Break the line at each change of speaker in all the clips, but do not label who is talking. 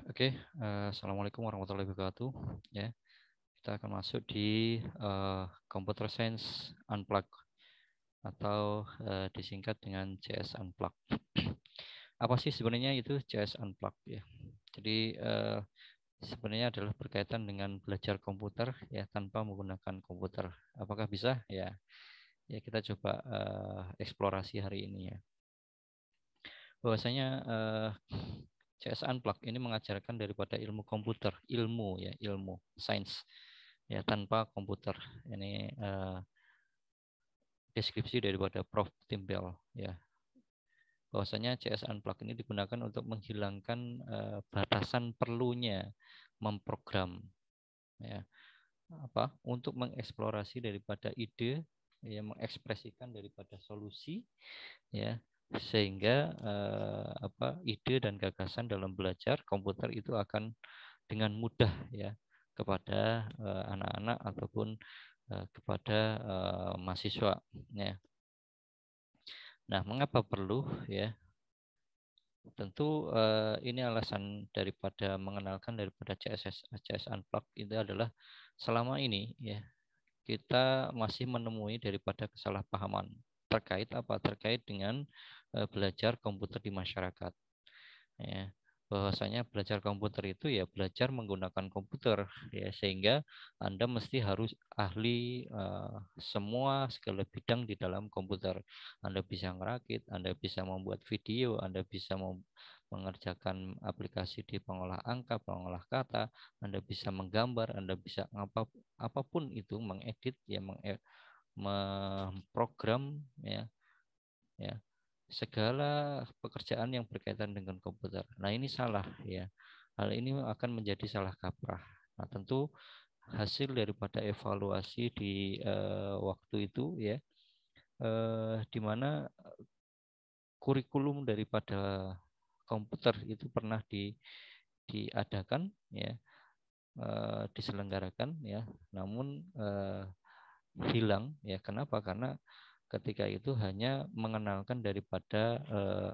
Oke, Assalamualaikum warahmatullahi wabarakatuh. Ya, kita akan masuk di Computer Science Unplugged atau disingkat dengan CS Unplugged. Apa sih sebenarnya itu CS Unplugged ya? Jadi sebenarnya adalah berkaitan dengan belajar komputer ya tanpa menggunakan komputer. Apakah bisa? Ya, ya kita coba eksplorasi hari ini ya. Bahwasanya CS Unplugged ini mengajarkan daripada ilmu komputer, ilmu ya, ilmu sains ya tanpa komputer. Ini deskripsi daripada Prof. Timbel ya. Bahwasanya CS Unplugged ini digunakan untuk menghilangkan batasan perlunya memprogram ya. Apa? Untuk mengeksplorasi daripada ide ya, mengekspresikan daripada solusi ya, sehingga ide dan gagasan dalam belajar komputer itu akan dengan mudah ya kepada anak-anak ataupun kepada mahasiswa ya. Nah, mengapa perlu ya? Tentu ini alasan daripada mengenalkan daripada CS Unplugged itu adalah selama ini ya kita masih menemui daripada kesalahpahaman terkait apa? Terkait dengan belajar komputer di masyarakat. Ya, bahwasanya belajar komputer itu ya belajar menggunakan komputer ya sehingga Anda mesti harus ahli semua segala bidang di dalam komputer. Anda bisa ngerakit, Anda bisa membuat video, Anda bisa mengerjakan aplikasi di pengolah angka, pengolah kata, Anda bisa menggambar, Anda bisa apapun itu mengedit ya memprogram ya ya segala pekerjaan yang berkaitan dengan komputer. Nah, ini salah ya. Hal ini akan menjadi salah kaprah. Nah, tentu hasil daripada evaluasi di waktu itu ya, di mana kurikulum daripada komputer itu pernah diadakan ya, diselenggarakan ya, namun hilang ya. Kenapa? Karena ketika itu hanya mengenalkan daripada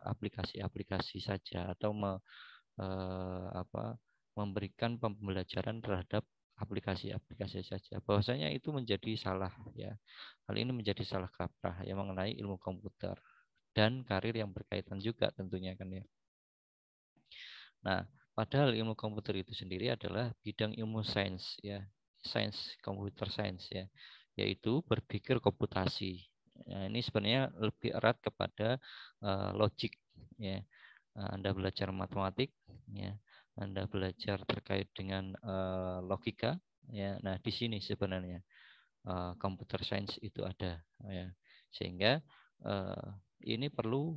aplikasi-aplikasi saja atau memberikan pembelajaran terhadap aplikasi-aplikasi saja. Bahwasanya itu menjadi salah ya. Hal ini menjadi salah kaprah ya mengenai ilmu komputer dan karir yang berkaitan juga tentunya kan ya. Nah, padahal ilmu komputer itu sendiri adalah bidang ilmu sains ya, sains computer science ya, yaitu berpikir komputasi. Nah, ini sebenarnya lebih erat kepada logik ya. Anda belajar matematik ya, Anda belajar terkait dengan logika ya. Nah, di sini sebenarnya computer science itu ada ya. Sehingga uh, ini perlu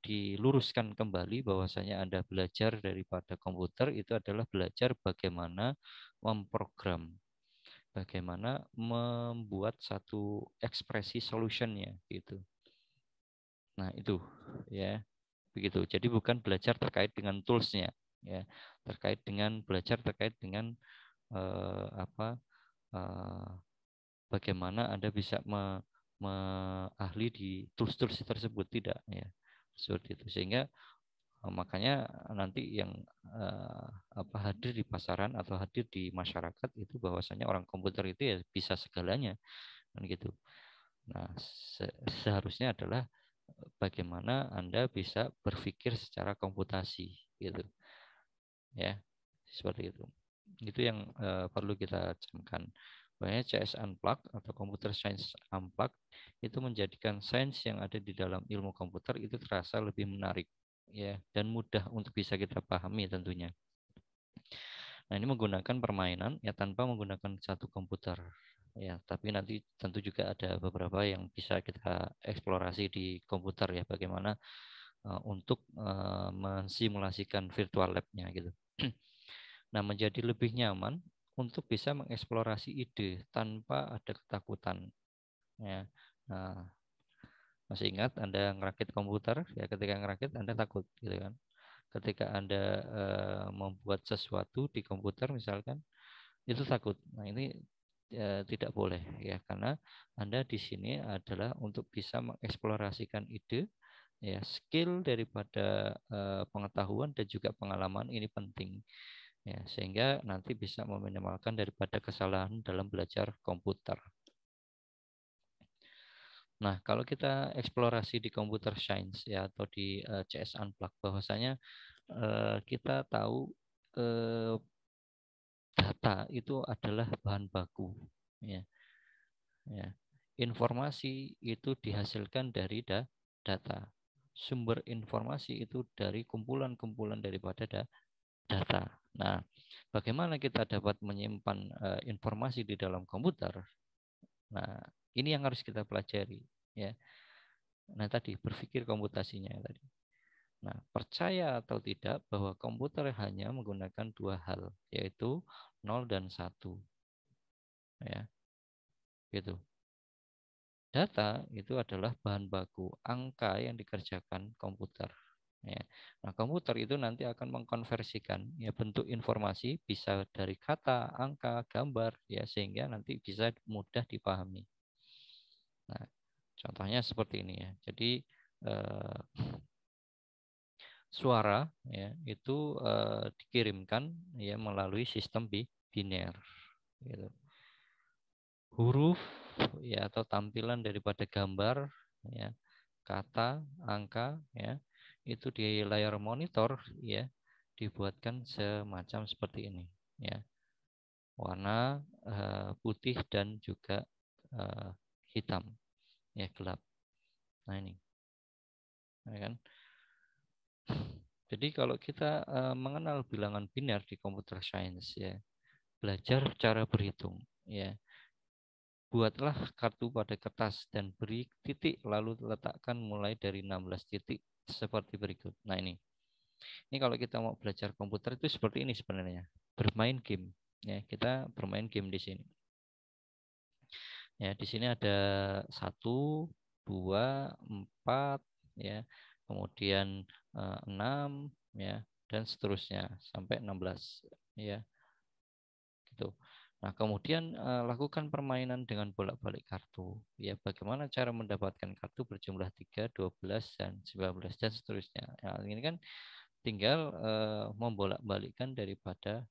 diluruskan kembali bahwasanya Anda belajar daripada komputer itu adalah belajar bagaimana memprogram, bagaimana membuat satu ekspresi solutionnya gitu. Nah, itu ya. Begitu. Jadi bukan belajar terkait dengan toolsnya ya, terkait dengan belajar terkait dengan apa bagaimana Anda bisa ahli di tools-tools tersebut tidak ya. Seperti itu. Sehingga makanya nanti yang hadir di pasaran atau hadir di masyarakat itu bahwasanya orang komputer itu ya bisa segalanya kan gitu. Nah, seharusnya adalah bagaimana Anda bisa berpikir secara komputasi gitu. Ya, seperti itu. Itu yang perlu kita camkan. Makanya CS Unplugged atau Computer Science Unplugged itu menjadikan sains yang ada di dalam ilmu komputer itu terasa lebih menarik ya dan mudah untuk bisa kita pahami tentunya. Nah, ini menggunakan permainan ya tanpa menggunakan satu komputer. Ya, tapi nanti tentu juga ada beberapa yang bisa kita eksplorasi di komputer ya bagaimana untuk mensimulasikan virtual lab-nya gitu. Nah, menjadi lebih nyaman untuk bisa mengeksplorasi ide tanpa ada ketakutan. Ya. Nah, masih ingat Anda ngerakit komputer, ya ketika ngerakit Anda takut, gitu kan? Ketika Anda membuat sesuatu di komputer misalkan, itu takut. Nah, ini tidak boleh ya, karena Anda di sini adalah untuk bisa mengeksplorasikan ide Ya, skill daripada pengetahuan dan juga pengalaman ini penting. Ya, sehingga nanti bisa meminimalkan daripada kesalahan dalam belajar komputer. Nah, kalau kita eksplorasi di computer science ya atau di CS Unplugged, bahwasanya kita tahu eh, data itu adalah bahan baku. Ya, ya. Informasi itu dihasilkan dari data. Sumber informasi itu dari kumpulan-kumpulan daripada data. Nah, bagaimana kita dapat menyimpan informasi di dalam komputer? Nah, ini yang harus kita pelajari, ya. Nah, tadi berpikir komputasinya tadi. Nah, percaya atau tidak bahwa komputer hanya menggunakan dua hal, yaitu 0 dan 1. Ya, gitu. Data itu adalah bahan baku, angka yang dikerjakan komputer. Ya. Nah, komputer itu nanti akan mengkonversikan ya bentuk informasi bisa dari kata, angka, gambar ya sehingga nanti bisa mudah dipahami. Nah, contohnya seperti ini ya. Jadi eh, suara ya itu dikirimkan ya melalui sistem biner gitu. Huruf ya atau tampilan daripada gambar ya, kata, angka ya, itu di layar monitor ya dibuatkan semacam seperti ini ya. Warna putih dan juga hitam ya gelap. Nah ini ya kan. Jadi kalau kita mengenal bilangan biner di computer science ya, belajar cara berhitung ya. Buatlah kartu pada kertas dan beri titik lalu letakkan mulai dari 16 titik seperti berikut. Nah ini. Ini kalau kita mau belajar komputer itu seperti ini sebenarnya. Bermain game. Ya, kita bermain game di sini. Ya, di sini ada 1, 2, 4 ya. Kemudian 6 ya dan seterusnya sampai 16 ya. Gitu. Nah, kemudian lakukan permainan dengan bolak-balik kartu. Ya, bagaimana cara mendapatkan kartu berjumlah 3, 12 dan 19 dan seterusnya. Nah, ini kan tinggal membolak-balikkan daripada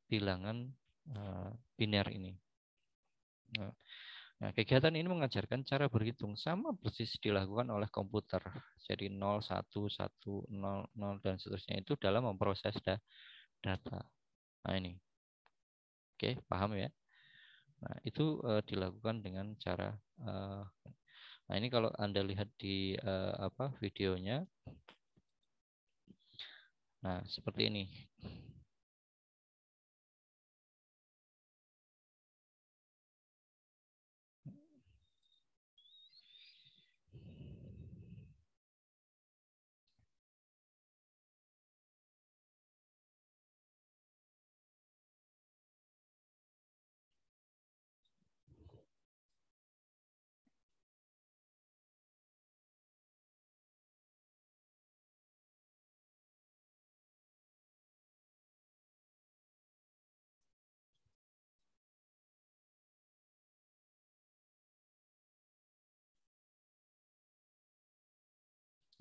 bilangan biner ini. Nah, nah, kegiatan ini mengajarkan cara berhitung sama persis dilakukan oleh komputer. Jadi 0, 1, 1, 0, 0 dan seterusnya itu dalam memproses data. Nah, ini. Oke, paham ya? Nah, itu dilakukan dengan cara nah, ini kalau Anda lihat di videonya. Nah, seperti ini.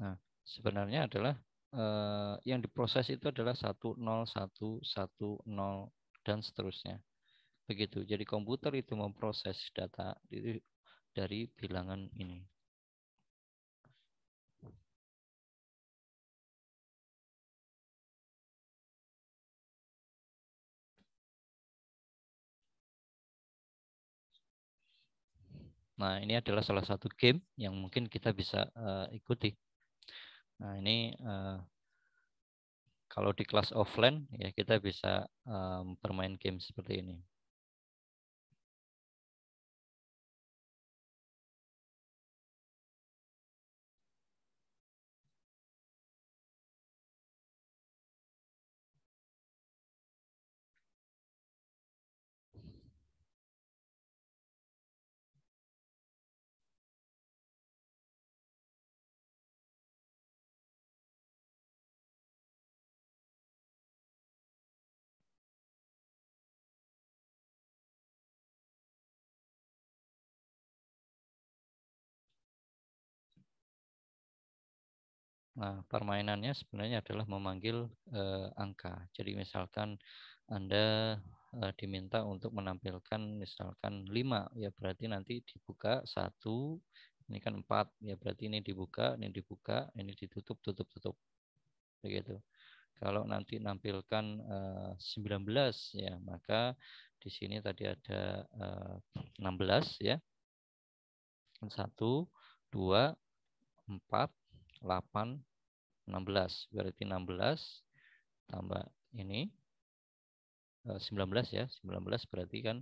Nah, sebenarnya adalah yang diproses itu adalah 1, 0, 1, 1, 0 dan seterusnya. Begitu. Jadi komputer itu memproses data dari bilangan ini. Nah, ini adalah salah satu game yang mungkin kita bisa ikuti. Nah, ini kalau di kelas offline ya kita bisa bermain game seperti ini. Nah, permainannya sebenarnya adalah memanggil angka. Jadi misalkan Anda diminta untuk menampilkan misalkan 5, ya berarti nanti dibuka 1, ini kan 4, ya berarti ini dibuka, ini ditutup, tutup, tutup. Begitu. Kalau nanti nampilkan 19, ya maka di sini tadi ada 16, ya. 1, 2, 4, 8, 16. Berarti 16 tambah ini 19, ya. 19 berarti kan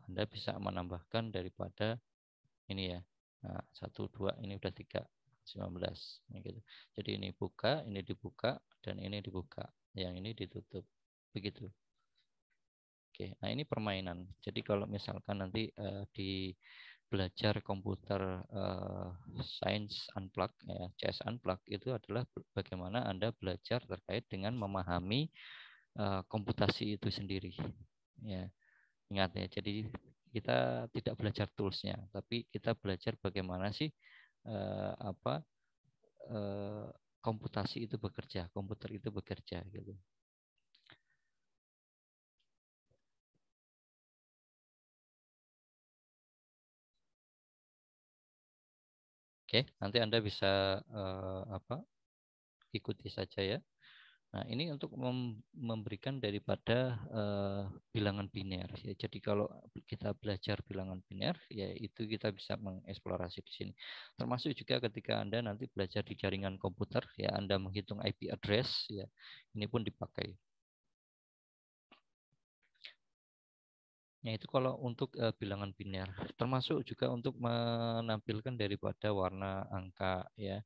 Anda bisa menambahkan daripada ini, ya. Nah, 1, 2, ini udah 3, 19. Gitu. Jadi ini buka, ini dibuka, dan ini dibuka. Yang ini ditutup. Begitu. Oke, nah ini permainan. Jadi kalau misalkan nanti di belajar komputer Science Unplugged, ya, CS Unplugged, itu adalah bagaimana Anda belajar terkait dengan memahami komputasi itu sendiri. Ya, ingat ya. Jadi kita tidak belajar toolsnya, tapi kita belajar bagaimana sih apa komputasi itu bekerja, komputer itu bekerja, gitu. Oke, nanti Anda bisa ikuti saja, ya. Nah, ini untuk memberikan daripada bilangan biner, ya. Jadi kalau kita belajar bilangan biner, ya itu kita bisa mengeksplorasi di sini. Termasuk juga ketika Anda nanti belajar di jaringan komputer, ya Anda menghitung IP address, ya ini pun dipakai. Ya itu kalau untuk bilangan biner, termasuk juga untuk menampilkan daripada warna angka, ya.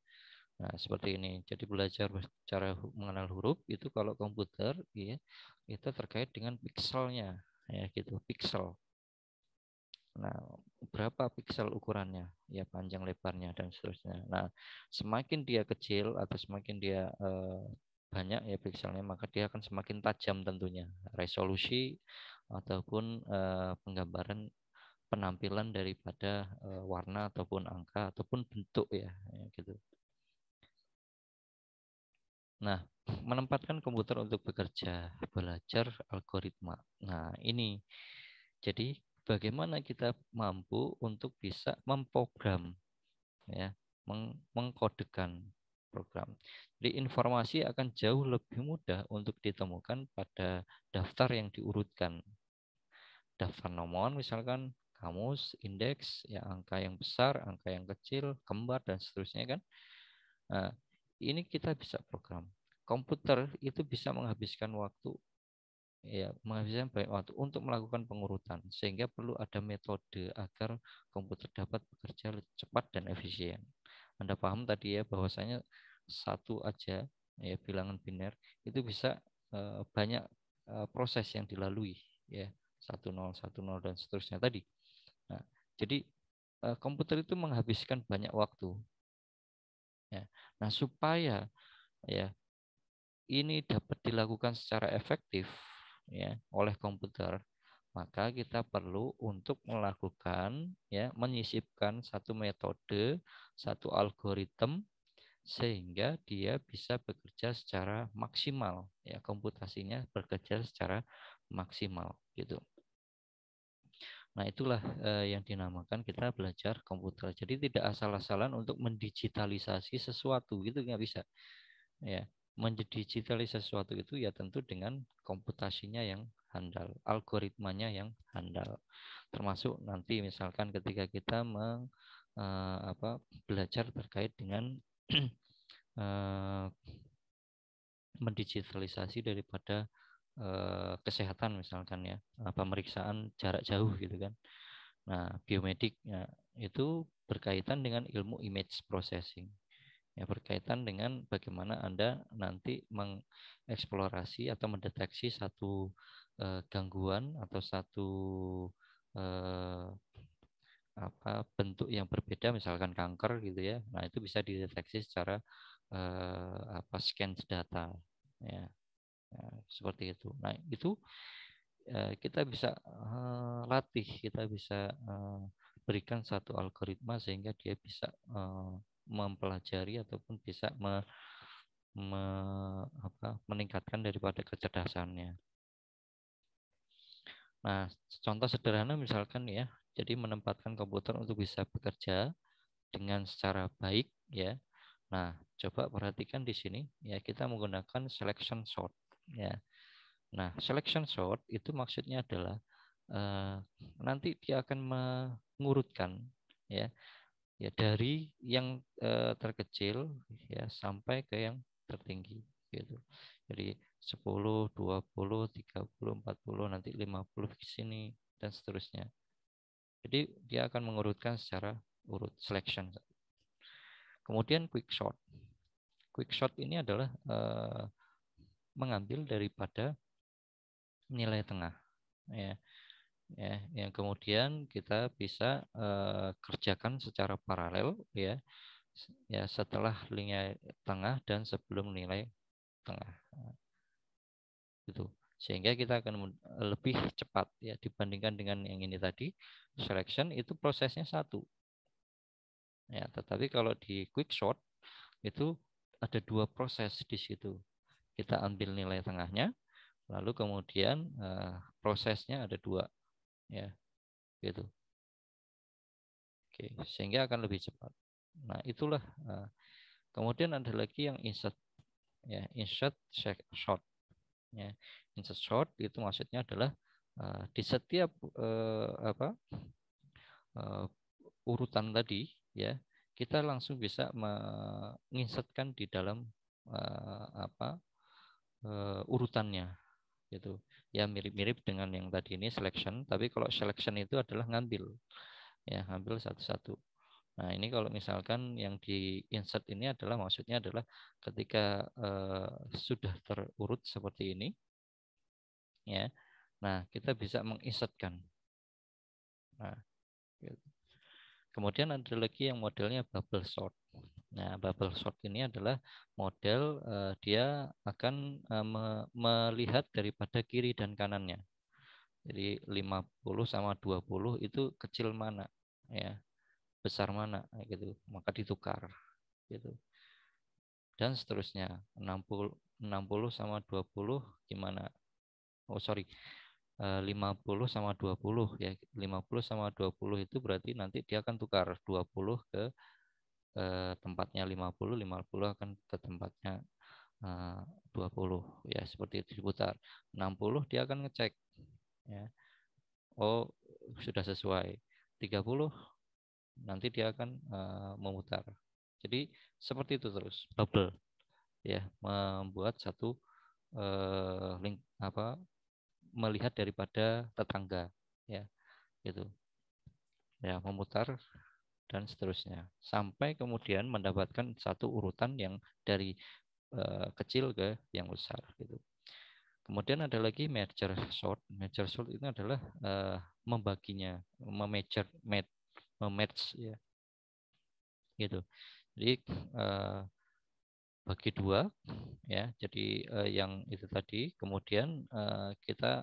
Nah, seperti ini. Jadi belajar cara mengenal huruf itu kalau komputer, ya, itu terkait dengan pikselnya, ya gitu, piksel. Nah, berapa piksel ukurannya, ya panjang lebarnya dan seterusnya. Nah, semakin dia kecil atau semakin dia banyak ya pikselnya, maka dia akan semakin tajam tentunya resolusi ataupun penggambaran penampilan daripada warna ataupun angka ataupun bentuk, ya gitu. Nah, menempatkan komputer untuk bekerja, belajar algoritma. Nah, ini jadi bagaimana kita mampu untuk bisa memprogram, ya, mengkodekan program. Jadi informasi akan jauh lebih mudah untuk ditemukan pada daftar yang diurutkan. Daftar nomor misalkan kamus, indeks, ya angka yang besar, angka yang kecil, kembar dan seterusnya kan. Nah, ini kita bisa program. Komputer itu bisa menghabiskan waktu, ya, menghabiskan banyak waktu untuk melakukan pengurutan, sehingga perlu ada metode agar komputer dapat bekerja cepat dan efisien. Anda paham tadi, ya, bahwasanya satu aja, ya, bilangan biner itu bisa banyak proses yang dilalui, ya, 1010 dan seterusnya tadi. Nah, jadi komputer itu menghabiskan banyak waktu, ya. Nah, supaya, ya, ini dapat dilakukan secara efektif, ya, oleh komputer, maka kita perlu untuk melakukan, ya, menyisipkan satu metode, satu algoritma sehingga dia bisa bekerja secara maksimal, ya, komputasinya bekerja secara maksimal, gitu. Nah, itulah yang dinamakan kita belajar komputer. Jadi tidak asal-asalan untuk mendigitalisasi sesuatu, gitu nggak bisa. Ya, mendigitalisasi sesuatu itu ya tentu dengan komputasinya yang handal, algoritmanya yang handal. Termasuk nanti misalkan ketika kita belajar terkait dengan eh, mendigitalisasi daripada kesehatan misalkan, ya, pemeriksaan jarak jauh gitu kan. Nah, biomedik, ya, itu berkaitan dengan ilmu image processing, ya, berkaitan dengan bagaimana Anda nanti mengeksplorasi atau mendeteksi satu gangguan atau satu eh, bentuk yang berbeda, misalkan kanker gitu, ya. Nah, itu bisa dideteksi secara scan data, ya. Nah, seperti itu. Nah, itu kita bisa latih, kita bisa berikan satu algoritma sehingga dia bisa mempelajari ataupun bisa meningkatkan daripada kecerdasannya. Nah, contoh sederhana misalkan ya, jadi menempatkan komputer untuk bisa bekerja dengan secara baik ya. Nah, coba perhatikan di sini ya, kita menggunakan selection sort ya. Nah, selection sort itu maksudnya adalah nanti dia akan mengurutkan ya, ya dari yang terkecil ya sampai ke yang tertinggi gitu. Jadi 10, 20, 30, 40, nanti 50 di sini dan seterusnya. Jadi dia akan mengurutkan secara urut selection. Kemudian quick sort. Quick sort ini adalah mengambil daripada nilai tengah ya. Ya, yang kemudian kita bisa kerjakan secara paralel ya. Ya, setelah nilai tengah dan sebelum nilai tengah. Gitu. Sehingga kita akan lebih cepat ya dibandingkan dengan yang ini tadi. Selection itu prosesnya satu. Ya, tetapi kalau di quick sort itu ada dua proses di situ. Kita ambil nilai tengahnya, lalu kemudian prosesnya ada dua, ya, gitu. Oke, sehingga akan lebih cepat. Nah, itulah. Kemudian ada lagi yang insert, ya, insert short, ya. Insert short itu maksudnya adalah di setiap urutan tadi, ya, kita langsung bisa menginsertkan di dalam urutannya gitu. Ya mirip-mirip dengan yang tadi ini selection, tapi kalau selection itu adalah ngambil, ya, ngambil satu-satu. Nah, ini kalau misalkan yang di insert ini adalah maksudnya adalah ketika sudah terurut seperti ini, ya. Nah, kita bisa menginsertkan. Nah, gitu. Kemudian ada lagi yang modelnya bubble sort. Nah, bubble sort ini adalah model dia akan melihat daripada kiri dan kanannya. Jadi 50 sama 20 itu kecil mana, ya, besar mana gitu. Maka ditukar gitu. Dan seterusnya. 60 sama 20 gimana? Oh, sorry. 50 sama 20 ya. 50 sama 20 itu berarti nanti dia akan tukar 20 ke tempatnya 50, 50 akan ke tempatnya 20 ya, seperti itu diputar. 60 dia akan ngecek ya. Oh, sudah sesuai. 30 nanti dia akan memutar. Jadi seperti itu terus, bubble ya, membuat satu link melihat daripada tetangga ya, gitu. Ya, memutar dan seterusnya sampai kemudian mendapatkan satu urutan yang dari kecil ke yang besar gitu. Kemudian ada lagi merger sort. Merger sort itu adalah membaginya, mematch ya, gitu. Jadi bagi dua ya. Jadi yang itu tadi kemudian kita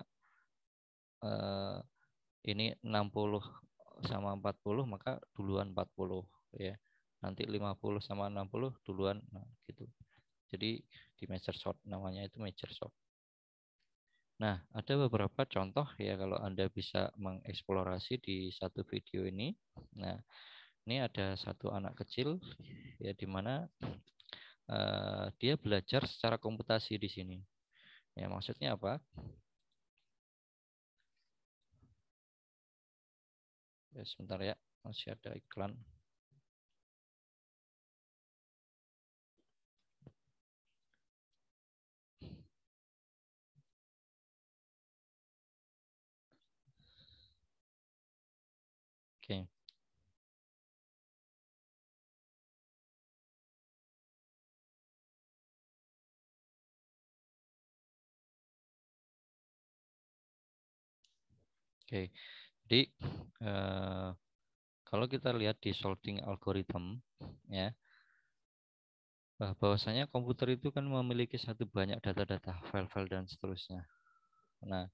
ini 60 sama 40 maka duluan 40 ya. Nanti 50 sama 60 duluan, nah, gitu. Jadi di measure sort namanya itu measure sort. Nah, ada beberapa contoh ya kalau Anda bisa mengeksplorasi di satu video ini. Nah, ini ada satu anak kecil ya di mana dia belajar secara komputasi di sini. Ya, maksudnya apa? Ya, sebentar ya, masih ada iklan. Oke. Oke. Jadi kalau kita lihat di sorting algorithm ya, bahwasanya komputer itu kan memiliki satu banyak data-data, file-file dan seterusnya. Nah,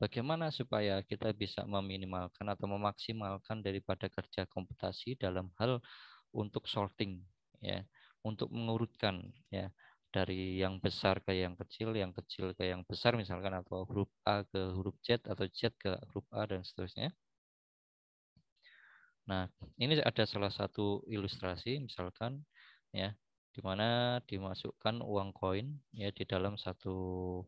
bagaimana supaya kita bisa meminimalkan atau memaksimalkan daripada kerja komputasi dalam hal untuk sorting, ya, untuk mengurutkan, ya, dari yang besar ke yang kecil ke yang besar misalkan, atau huruf A ke huruf Z atau Z ke huruf A dan seterusnya. Nah, ini ada salah satu ilustrasi misalkan, ya, di mana dimasukkan uang koin, ya, di dalam satu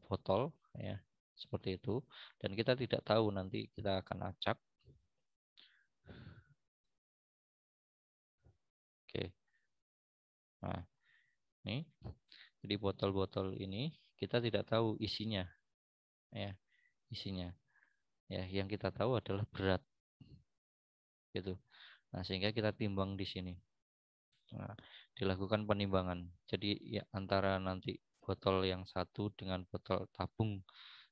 botol, ya, seperti itu, dan kita tidak tahu nanti kita akan acak. Oke. Nah, ini jadi botol-botol ini kita tidak tahu isinya, ya, isinya, ya, yang kita tahu adalah berat, gitu. Nah, sehingga kita timbang di sini. Nah, dilakukan penimbangan. Jadi ya, antara nanti botol yang satu dengan botol tabung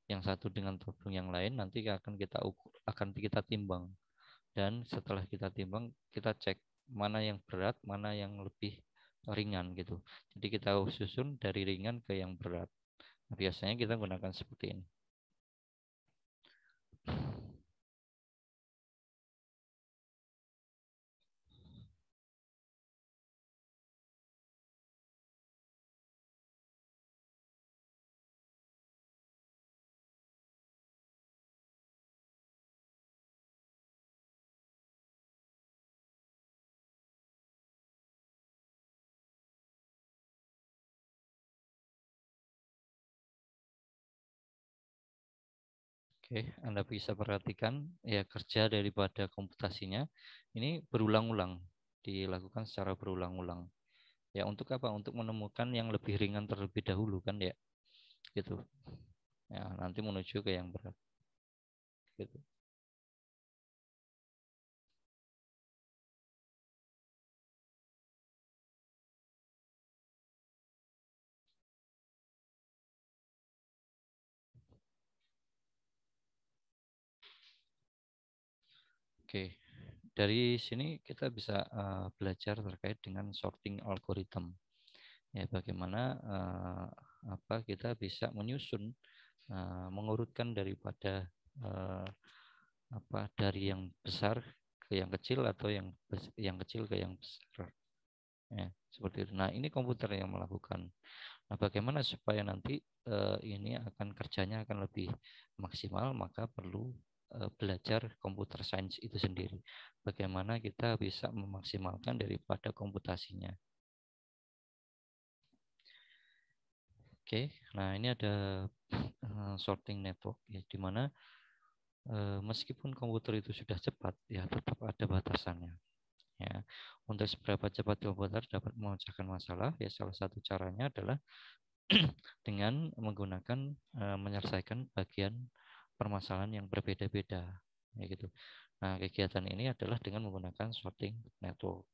yang satu dengan tabung yang lain nanti akan kita ukur, akan kita timbang, dan setelah kita timbang kita cek mana yang berat, mana yang lebih ringan, gitu. Jadi kita susun dari ringan ke yang berat. Nah, biasanya kita gunakan seperti ini. Oke, Anda bisa perhatikan, ya, kerja daripada komputasinya ini berulang-ulang, dilakukan secara berulang-ulang. Ya, untuk apa? Untuk menemukan yang lebih ringan terlebih dahulu, kan, ya, gitu. Ya, nanti menuju ke yang berat, gitu. Oke, dari sini kita bisa belajar terkait dengan sorting algorithm. Ya, bagaimana kita bisa menyusun, mengurutkan daripada uh, dari yang besar ke yang kecil, atau yang kecil ke yang besar. Ya, seperti itu. Nah, ini komputer yang melakukan. Nah, bagaimana supaya nanti ini akan kerjanya akan lebih maksimal, maka perlu belajar computer science itu sendiri. Bagaimana kita bisa memaksimalkan daripada komputasinya. Oke, nah ini ada sorting network, ya, di mana meskipun komputer itu sudah cepat, ya, tetap ada batasannya. Ya, untuk seberapa cepat komputer dapat memecahkan masalah, ya, salah satu caranya adalah dengan menggunakan menyelesaikan bagian permasalahan yang berbeda-beda, ya, gitu. Nah, kegiatan ini adalah dengan menggunakan sorting network.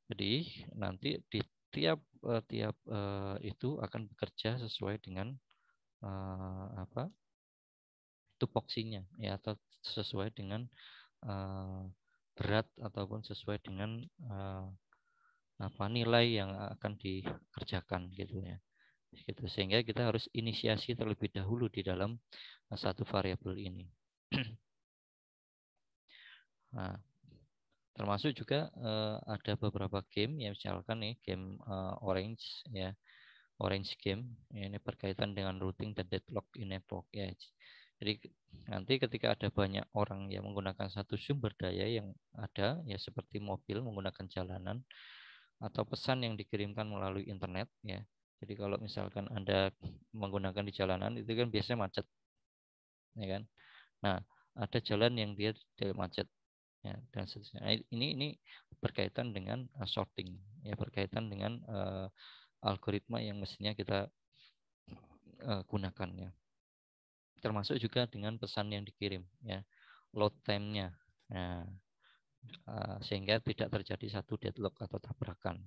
Jadi nanti di tiap itu akan bekerja sesuai dengan tupoksinya, ya, atau sesuai dengan berat ataupun sesuai dengan nilai yang akan dikerjakan, gitu, ya, gitu. Sehingga kita harus inisiasi terlebih dahulu di dalam satu variabel ini. Nah, termasuk juga ada beberapa game, ya, misalkan nih game Orange, ya, Orange game, ya, ini berkaitan dengan routing dan deadlock in network, ya. Jadi nanti ketika ada banyak orang yang menggunakan satu sumber daya yang ada, ya, seperti mobil menggunakan jalanan atau pesan yang dikirimkan melalui internet, ya. Jadi kalau misalkan Anda menggunakan di jalanan itu kan biasanya macet, ya kan. Nah, ada jalan yang dia tidak macet, ya, dan seterusnya. Nah, ini berkaitan dengan sorting, ya, berkaitan dengan algoritma yang mestinya kita gunakan, ya. Termasuk juga dengan pesan yang dikirim, ya, load time-nya. Nah, sehingga tidak terjadi satu deadlock atau tabrakan.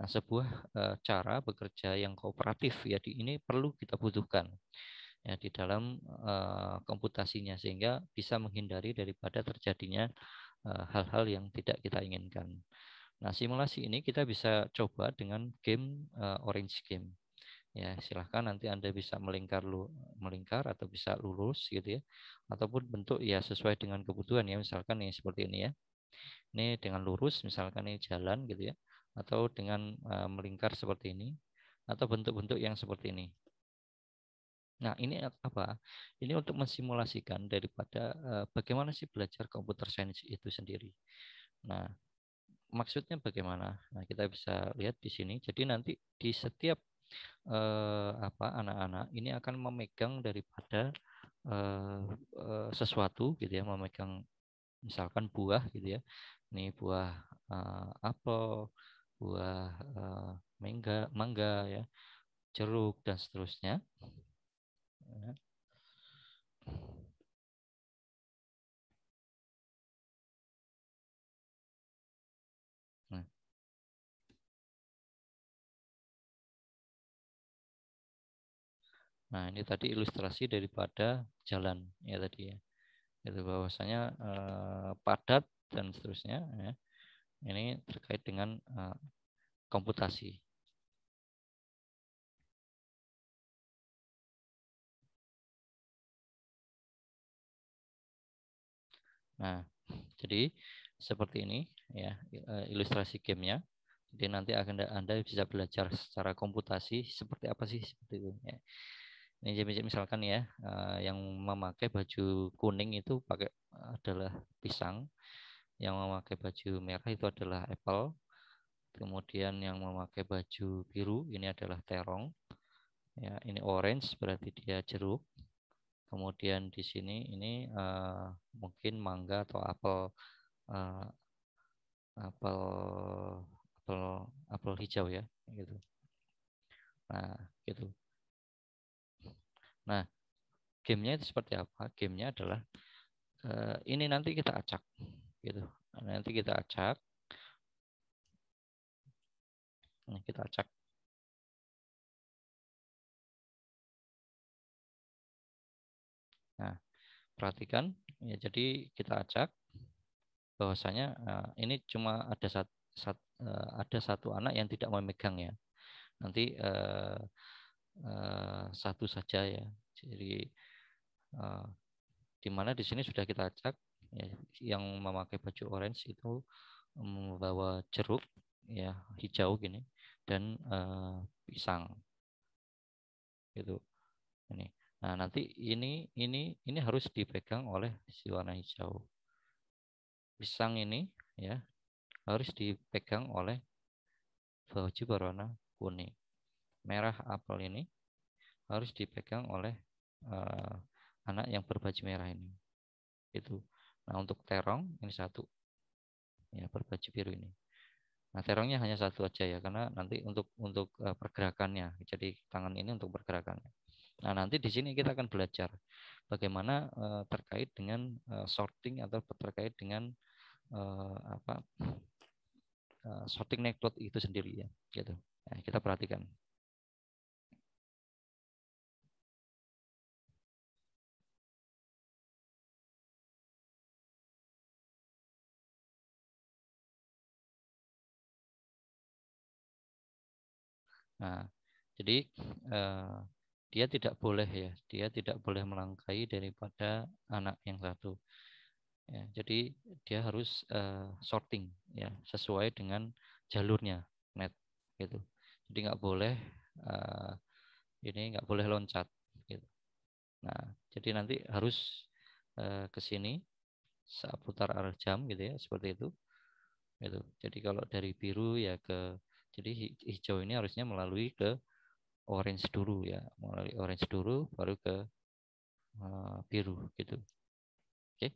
Nah, sebuah cara bekerja yang kooperatif, ya, ini perlu kita butuhkan, ya, di dalam komputasinya, sehingga bisa menghindari daripada terjadinya hal-hal yang tidak kita inginkan. Nah, simulasi ini kita bisa coba dengan game Orange Game. Ya, silahkan nanti Anda bisa melingkar atau bisa lurus gitu ya. Ataupun bentuk ya sesuai dengan kebutuhan ya. Misalkan ini seperti ini ya. Ini dengan lurus misalkan ini jalan gitu ya. Atau dengan melingkar seperti ini atau bentuk-bentuk yang seperti ini. Nah, ini apa? Ini untuk mensimulasikan daripada bagaimana sih belajar computer science itu sendiri. Nah, maksudnya bagaimana? Nah, kita bisa lihat di sini. Jadi nanti di setiap anak-anak ini akan memegang daripada sesuatu gitu ya, memegang misalkan buah gitu ya. Ini buah apel, buah mangga ya, jeruk dan seterusnya. Ya. Nah, nah, ini tadi ilustrasi daripada jalan ya tadi ya. Itu bahwasanya padat dan seterusnya ya. Ini terkait dengan komputasi. Nah, jadi seperti ini ya ilustrasi gamenya. Jadi nanti akan Anda bisa belajar secara komputasi seperti apa sih seperti itu. Ya. Ini misalkan ya yang memakai baju kuning itu pakai adalah pisang, yang memakai baju merah itu adalah apple, kemudian yang memakai baju biru ini adalah terong, ya ini orange berarti dia jeruk, kemudian di sini ini mungkin mangga atau apel eh, apel apel apel hijau ya gitu. Nah, gitu. Nah, gamenya itu seperti apa? Gamenya adalah ini nanti kita acak gitu. Nanti kita acak. Nah, kita acak. Nah, perhatikan ya, jadi kita acak bahwasanya ini cuma ada satu anak yang tidak memegang ya. Nanti satu saja ya. Jadi eh, di mana di sini sudah kita acak ya, yang memakai baju orange itu membawa jeruk ya hijau gini dan pisang gitu ini. Nah, nanti ini harus dipegang oleh si warna hijau. Pisang ini ya harus dipegang oleh baju berwarna kuning. Merah apel ini harus dipegang oleh uh, anak yang berbaju merah ini. Itu. Nah, untuk terong ini satu ya berbaju biru ini. Nah, terongnya hanya satu aja ya karena nanti untuk pergerakannya. Jadi tangan ini untuk pergerakannya. Nah, nanti di sini kita akan belajar bagaimana terkait dengan sorting atau terkait dengan apa sorting network itu sendiri ya, gitu. Nah, kita perhatikan. Nah, jadi eh, dia tidak boleh melangkahi daripada anak yang satu. Ya, jadi dia harus sorting ya sesuai dengan jalurnya net gitu. Jadi nggak boleh eh, ini nggak boleh loncat gitu. Nah, jadi nanti harus ke sini saat putar arah jam gitu ya seperti itu. Gitu. Jadi kalau dari biru ya jadi hijau ini harusnya melalui ke orange dulu ya, melalui orange dulu baru ke biru gitu. Oke.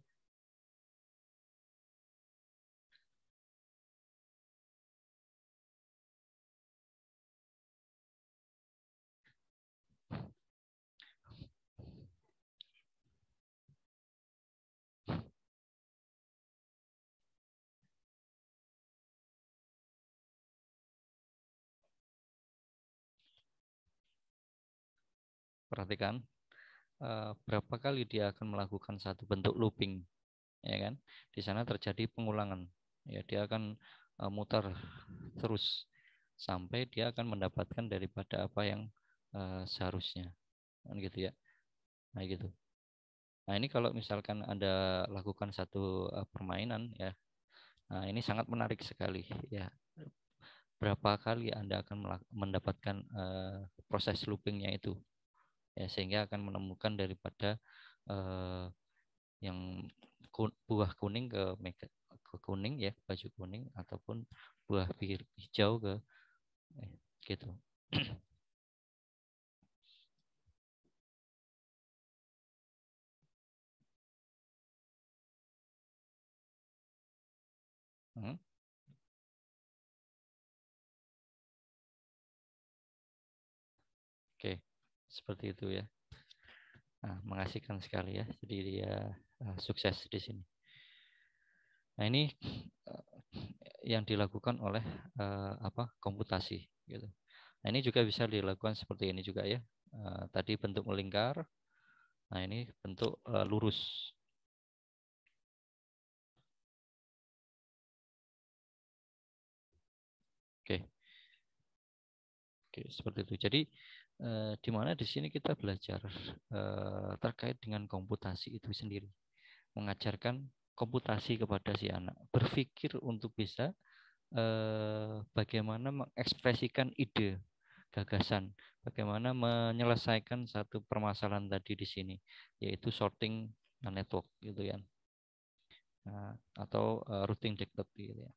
Perhatikan berapa kali dia akan melakukan satu bentuk looping, ya kan? Di sana terjadi pengulangan. Ya, dia akan mutar terus sampai dia akan mendapatkan daripada apa yang seharusnya, kan gitu ya. Nah gitu. Nah ini kalau misalkan Anda lakukan satu permainan ya, nah ini sangat menarik sekali ya. Berapa kali Anda akan mendapatkan proses loopingnya itu, ya sehingga akan menemukan daripada eh, yang buah kuning ke kuning ya, baju kuning, ataupun buah hijau ke gitu. Hmm, oke, seperti itu ya. Nah, mengasihkan sekali ya. Jadi dia sukses di sini. Nah, ini eh, yang dilakukan oleh komputasi gitu. Nah, ini juga bisa dilakukan seperti ini juga ya. Tadi bentuk melingkar. Nah, ini bentuk lurus. Oke. Oke, seperti itu. Jadi di mana di sini kita belajar terkait dengan komputasi itu sendiri, mengajarkan komputasi kepada si anak, berpikir untuk bisa bagaimana mengekspresikan ide, gagasan, bagaimana menyelesaikan satu permasalahan tadi di sini, yaitu sorting network gitu ya, nah, atau routing difficulty gitu ya.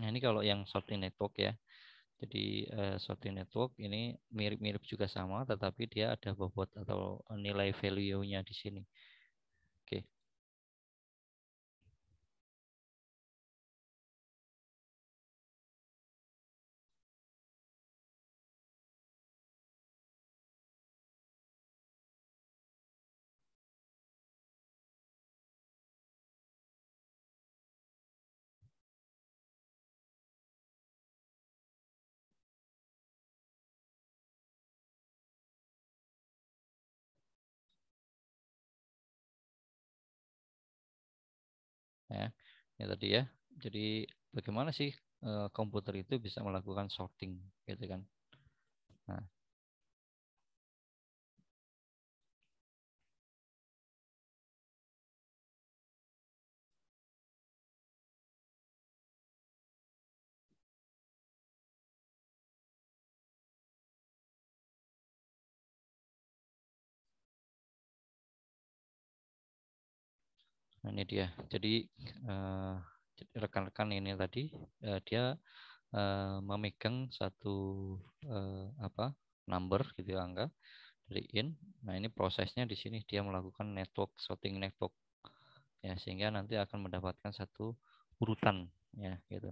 Nah ini kalau yang sorting network ya. Jadi sorting network ini mirip-mirip juga sama, tetapi dia ada bobot atau nilai value-nya di sini. Oke. Ya, ini tadi ya. Jadi bagaimana sih komputer itu bisa melakukan sorting, gitu kan? Nah, ini dia. Jadi eh, rekan-rekan ini tadi dia memegang satu number gitu ya, angka dari in. Nah ini prosesnya di sini dia melakukan network sorting network ya, sehingga nanti akan mendapatkan satu urutan ya gitu.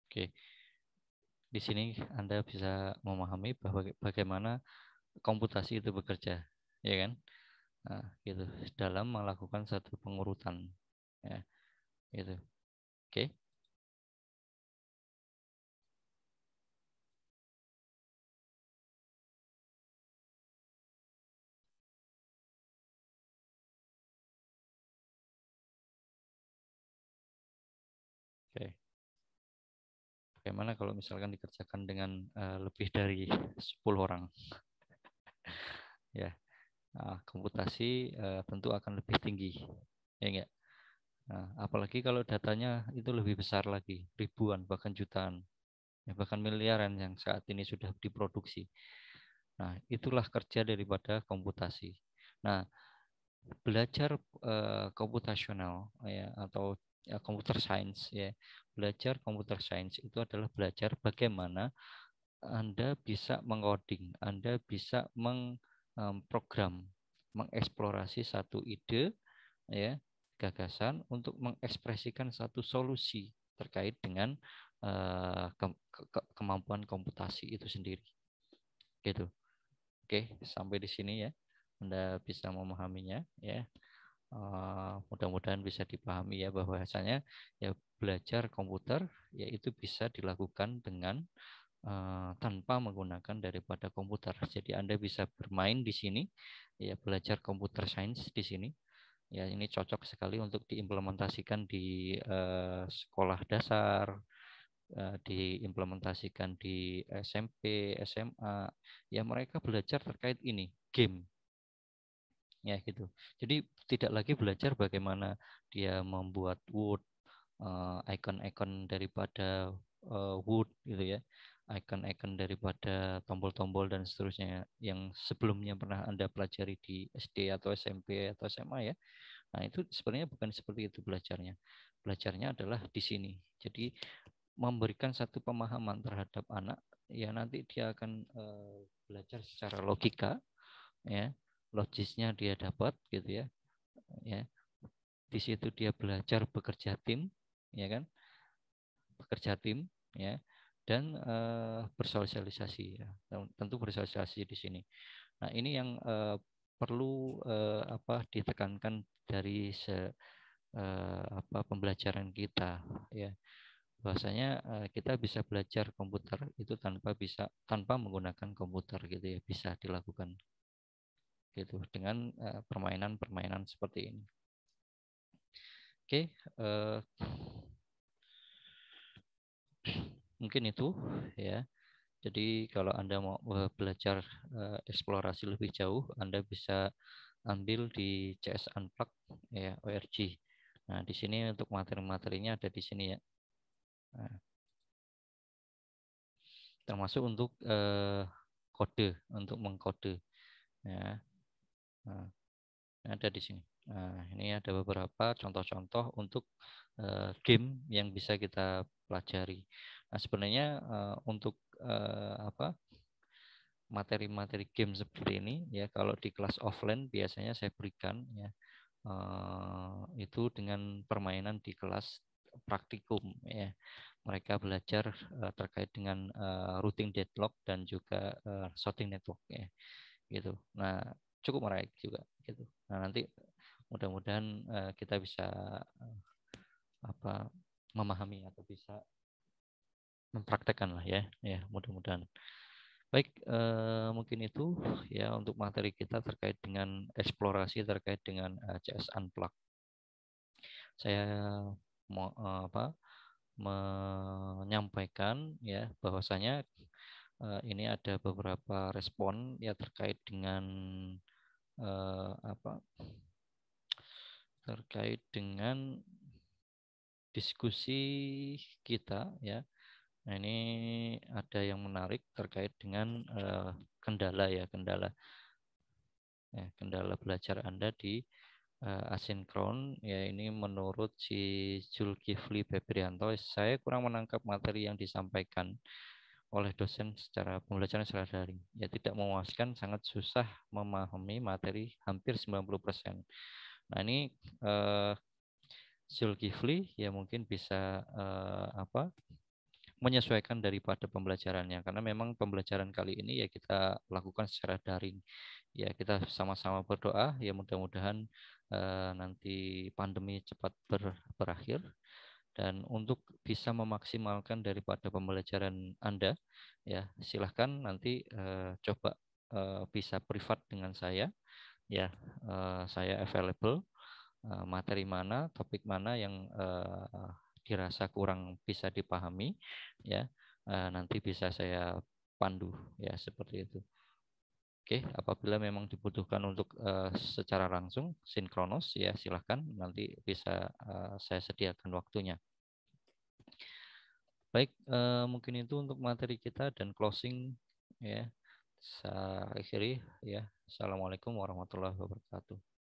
Oke, di sini Anda bisa memahami bahwa bagaimana komputasi itu bekerja, ya kan? Nah, gitu dalam melakukan satu pengurutan ya, gitu. Oke, oke. Bagaimana kalau misalkan dikerjakan dengan lebih dari 10 orang ya? Nah, komputasi tentu akan lebih tinggi, ya enggak? Nah, apalagi kalau datanya itu lebih besar lagi, ribuan bahkan jutaan, ya, bahkan miliaran yang saat ini sudah diproduksi. Nah, itulah kerja daripada komputasi. Nah, belajar komputasional ya, atau ya, computer science ya, belajar computer science itu adalah belajar bagaimana Anda bisa mengoding, Anda bisa mengprogram, mengeksplorasi satu ide ya, gagasan untuk mengekspresikan satu solusi terkait dengan kemampuan komputasi itu sendiri gitu. Oke, sampai di sini ya. Anda bisa memahaminya ya. Mudah-mudahan bisa dipahami ya bahwasanya ya belajar komputer yaitu bisa dilakukan dengan tanpa menggunakan daripada komputer. Jadi Anda bisa bermain di sini ya, belajar computer science di sini. Ya, ini cocok sekali untuk diimplementasikan di sekolah dasar, diimplementasikan di SMP, SMA. Ya, mereka belajar terkait ini, game ya gitu. Jadi tidak lagi belajar bagaimana dia membuat Word, icon-icon daripada Word gitu ya, icon-icon daripada tombol-tombol dan seterusnya yang sebelumnya pernah Anda pelajari di SD atau SMP atau SMA ya. Nah, itu sebenarnya bukan seperti itu belajarnya. Belajarnya adalah di sini. Jadi memberikan satu pemahaman terhadap anak, ya nanti dia akan belajar secara logika ya, logisnya dia dapat gitu ya. Ya, di situ dia belajar bekerja tim, ya kan, bekerja tim, ya, dan bersosialisasi, ya. Tentu bersosialisasi di sini. Nah, ini yang perlu ditekankan dari pembelajaran kita, ya. Bahwasanya kita bisa belajar komputer itu tanpa menggunakan komputer gitu ya, bisa dilakukan gitu dengan permainan-permainan seperti ini. Oke, mungkin itu ya. Jadi kalau Anda mau belajar eksplorasi lebih jauh, Anda bisa ambil di CS Unplugged ya, ORG. Nah, di sini untuk materi-materinya ada di sini ya. Nah, termasuk untuk kode, untuk mengkode ya. Nah, ada di sini. Nah, ini ada beberapa contoh-contoh untuk game yang bisa kita pelajari. Nah, sebenarnya untuk materi-materi game seperti ini ya, kalau di kelas offline biasanya saya berikan ya itu dengan permainan di kelas praktikum ya. Mereka belajar terkait dengan routing deadlock dan juga sorting network ya gitu. Nah, cukup menarik juga gitu. Nah, nanti mudah-mudahan kita bisa apa memahami atau bisa mempraktekkan lah ya, ya mudah-mudahan. Baik, mungkin itu ya untuk materi kita terkait dengan eksplorasi terkait dengan CS Unplugged. Saya mau menyampaikan ya bahwasanya ini ada beberapa respon ya terkait dengan apa terkait dengan diskusi kita ya. Nah, ini ada yang menarik terkait dengan kendala ya, kendala belajar Anda di asinkron ya. Ini menurut si Zulkifli Febrianto, saya kurang menangkap materi yang disampaikan oleh dosen secara pembelajaran secara daring. Ya, tidak memuaskan, sangat susah memahami materi hampir 90%. Nah, ini Zulkifli ya mungkin bisa menyesuaikan daripada pembelajarannya, karena memang pembelajaran kali ini ya kita lakukan secara daring. Ya, kita sama-sama berdoa ya mudah-mudahan nanti pandemi cepat berakhir, dan untuk bisa memaksimalkan daripada pembelajaran Anda ya silahkan nanti coba bisa privat dengan saya ya. Saya available materi mana, topik mana yang dirasa kurang bisa dipahami ya, nanti bisa saya pandu ya seperti itu. Oke, apabila memang dibutuhkan untuk secara langsung sinkronos ya silahkan nanti bisa saya sediakan waktunya. Baik, mungkin itu untuk materi kita dan closing ya. Saya akhiri ya. Assalamualaikum warahmatullahi wabarakatuh.